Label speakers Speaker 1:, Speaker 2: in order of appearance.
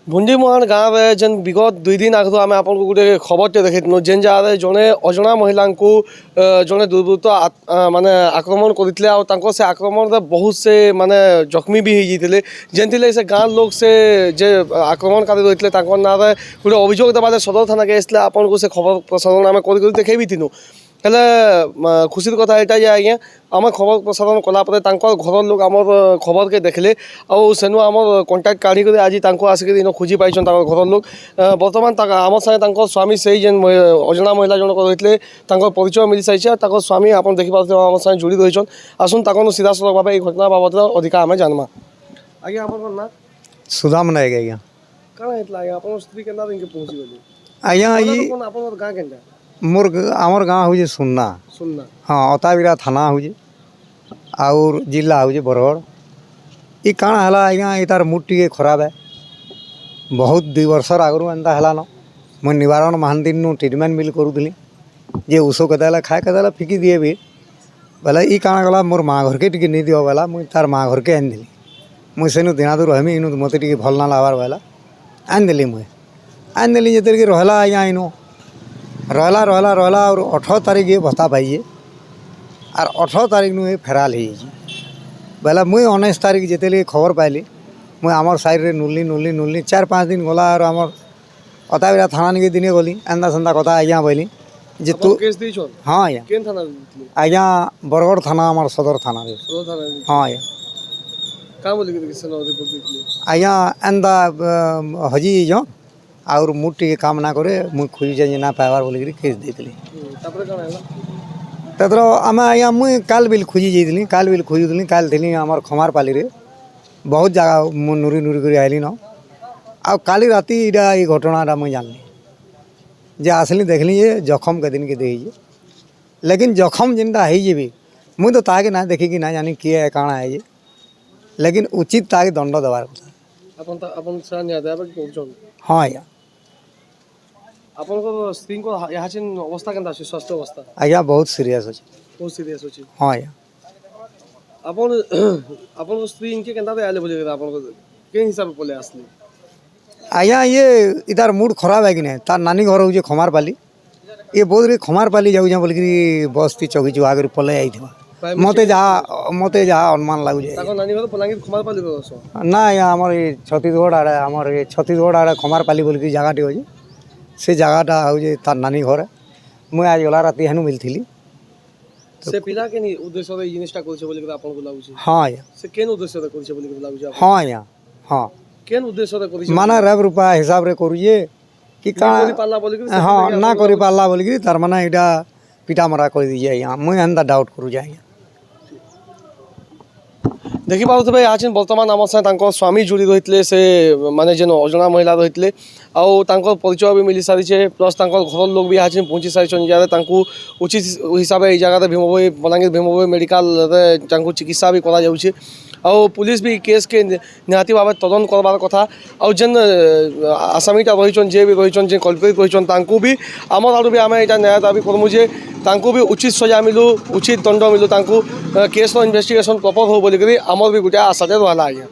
Speaker 1: ଭୁଣ୍ଡିମୁହାଣ ଗାଁରେ ଯେନ୍ ବିଗତ 2 ଦିନ ଆଗରୁ ଆମେ ଆପଣଙ୍କୁ ଗୋଟେ ଖବରଟେ ଦେଖାଇଥିଲୁ ଯେନ୍ ଜାଗାରେ ଜଣେ ଅଜଣା ମହିଳାଙ୍କୁ ଜଣେ ଦୁର୍ବୃତ୍ତ ମାନେ ଆକ୍ରମଣ କରିଥିଲେ ଆଉ ତାଙ୍କ ସେ ଆକ୍ରମଣରେ ବହୁତ ସେ ମାନେ ଜଖମୀ ବି ହେଇଯାଇଥିଲେ ଯେନ୍ଥିଲେ ସେ ଗାଁ ଲୋକ ସେ ଯେ ଆକ୍ରମଣକାରୀ ରହିଥିଲେ ତାଙ୍କ ନାଁରେ ଗୋଟେ ଅଭିଯୋଗ ଦେବାରେ ସଦର ଥାନାକେ ଆସିଥିଲେ ଆପଣଙ୍କୁ ସେ ଖବର ପ୍ରସାରଣ ଆମେ କରି ଦେଖାଇ ବି ଥିଲୁ ହେଲେ ଖୁସିର କଥା ଏଇଟା ଯେ ଆଜ୍ଞା ଆମେ ଖବର ପ୍ରସାରଣ କଲାପରେ ତାଙ୍କ ଘର ଲୋକ ଆମର ଖବରକେ ଦେଖିଲେ ଆଉ ସେନୁ ଆମର କଣ୍ଟାକ୍ଟ କାଢ଼ିକରି ଆଜି ତାଙ୍କୁ ଆସିକି ଇନ ଖୋଜି ପାଇଛନ୍ ତାଙ୍କ ଘର ଲୋକ ବର୍ତ୍ତମାନ ଆମ ସାଙ୍ଗେ ତାଙ୍କ ସ୍ୱାମୀ ସେଇ ଯେନ୍ ଅଜଣା ମହିଳା ଜଣକ ରହିଥିଲେ ତାଙ୍କ ପରିଚୟ ମିଳିସାରିছে ତାଙ୍କ ସ୍ୱାମୀ ଆପଣ ଦେଖିପାରୁଥିବେ ଆମ ସାଙ୍ଗେ ଯୋଡ଼ି ରହିଛନ୍ ଆସୁନ୍ ତାଙ୍କନୁ ସିଧାସଳଖ ଭାବେ এই ଘଟଣା ବାବଦରେ ଅଧିକା ଆମେ ଜାନ୍ମା ଆଜ୍ଞା ଆପଣଙ୍କର ନାଁ
Speaker 2: ସୁଦାମ ନାୟକ ଆଜ୍ଞା
Speaker 1: କାଣା ହେଇଥିଲା ଆଜ୍ଞା ଆପଣଙ୍କ ସ୍ତ୍ରୀ କେନ୍ତା ଦିନକେ ପହଞ୍ଚିଗଲେ
Speaker 2: ଆଜ୍ଞା
Speaker 1: ଆପଣଙ୍କର ଗାଁ କେନ୍ତା
Speaker 2: मोर आमर गाँ हूँ सुन्ना
Speaker 1: सुनना
Speaker 2: हाँ अताबिरा थाना हूँ और जिला हूँ बरगढ़ ये काण है आज्ञा ये तार मुड टे खराब है बहुत 2 वर्षर आगु एंता है मुझे निवारण Mahanti treatment bill करूली Jey Uso केदेला खाए केदेला फिकी दिए भी बोले ये काण गला मोर माँ घर के टी नहीं दिव बोला मुझे तार माँ घर के आनी मुझे सेनु दिना दूर रहमी इनु मत टे भल ना लगार बोला आनीदेली मुझे आनीदेली जिते रहा आज्ञा इनु रहा रहा रहा और 18 तारीख ये भत्ता पाइए और 18 तारीख नु फेराल हो बोला मुई 19 तारीख जिते खबर पाइली मुई आमर साइड रे नुल्ली नुल्ली नुल्ली 4-5 दिन गला और आमर अताबिरा थाना निके दिने गली एंदा सेंदा कथा आज्ञा बोली जे तू
Speaker 1: केस देइछन
Speaker 2: हाँ आज्ञा
Speaker 1: केन थाना दितले
Speaker 2: आज्ञा बरगढ़ थाना आमर सदर थाना रे
Speaker 1: सदर थाना
Speaker 2: हाँ आज्ञा
Speaker 1: का बोली के सनो रिपोर्ट दितले
Speaker 2: आज्ञा एंदा हजी जो और मुड टे काम ना करे मुई खोजी जाए ना पाइबार बोलिक केस देती
Speaker 1: तापरे काना हैला
Speaker 2: तर आम आज्ञा मुई काल बिल खोजी जाइली काल बिल खोजुली काल थी आमर खमारपाली रे बहुत जगह मु नुरी नुरी कर आइली न आ काली राति इटा ये घटनाटा मुई जानली जे आसली देखली ये जखम के दिन के दे लेकिन जखम जिनटा है भी मुई तो ताके ना देखी ना जानी किए काଣା है लेकिन उचित ताके दंड देवार कथा
Speaker 1: अपन से न्याय देबा कि कोन
Speaker 2: हाँ आज्ञा
Speaker 1: ଆପଣଙ୍କ ସ୍ତ୍ରୀଙ୍କ ଏହା ଚିନ୍ ଅବସ୍ଥା କେନ୍ତା ଅଛି ସ୍ୱାସ୍ଥ୍ୟ ଅବସ୍ଥା
Speaker 2: आज्ञा बहुत सीरियस अच्छे
Speaker 1: ବହୁତ ସିରିୟସ୍ ଅଛି
Speaker 2: हाँ आज्ञा
Speaker 1: ଆପଣ ଆପଣଙ୍କ ସ୍ତ୍ରୀ ଇନକେ କେନ୍ତା ଆଇଲେ ବୋଲି ଆପଣଙ୍କ के हिसाब से पले आसली
Speaker 2: आज्ञा ये इतार मूड खराब है कि नहीं तार नानी घर हूँ खमारपाली ये बहुत रे खमारपाली जाऊँ बोलिक बस ती चौकी चुहा कर पले आई मते जहाँ अनुमान लगुचे
Speaker 1: नानी घर बलांगीर खमारपाली
Speaker 2: ना आज्ञा आमर ये छत्तीसगढ़ आड़े आमर ये छत्तीसगढ़ आड़े खमारपाली बोलिक जगह टे अच्छे से जगहटा हूँ तार नानी घर मुझे आज गला राति हेनु मिलती
Speaker 1: से पिला के नहीं उद्देश्य रे जिनिसटा करछे बोली के आपन को लागुचे
Speaker 2: हाँ आज्ञा
Speaker 1: से केन उद्देश्य रे करछे बोली के लागुचे
Speaker 2: हाँ आज्ञा हाँ
Speaker 1: केन उद्देश्य रे करछे
Speaker 2: माना रेब रुपा हिसाब रे करूए कि का
Speaker 1: पाला बोली के
Speaker 2: हाँ ना करी पारला बोलिक तार माने इटा पिटा मरा कर दीजिए आज्ञा मुझे एंता डाउट करूँ आज्ञा
Speaker 1: देखि पारुथबे आछिन वर्तमान आम साथ स्वामी जोड़ी रही से माने जेन अजଣା महिला रही परिचय भी मिली सारी प्लस घर लोग भी आछिन पहुँची सारी जहाँ उचित हिसाब से जगह भीमभोई बलांगीर भीमभोई मेडिकल चिकित्सा भी करा जाउछे आउ पुलिस भी केस के निहाती भाव तदन करबार कथा आउ जेन आसामीटा रही जे भी रही जे कल्प्रिट रही भी आमर आड़ू भी आम यहाँ न्याय दाबी करमु जे भी उचित सजा मिलू उचित दंड मिलू केस इन्वेस्टिगेशन प्रपर हो बोलिक आमर भी गोटे आशा रहा आज्ञा।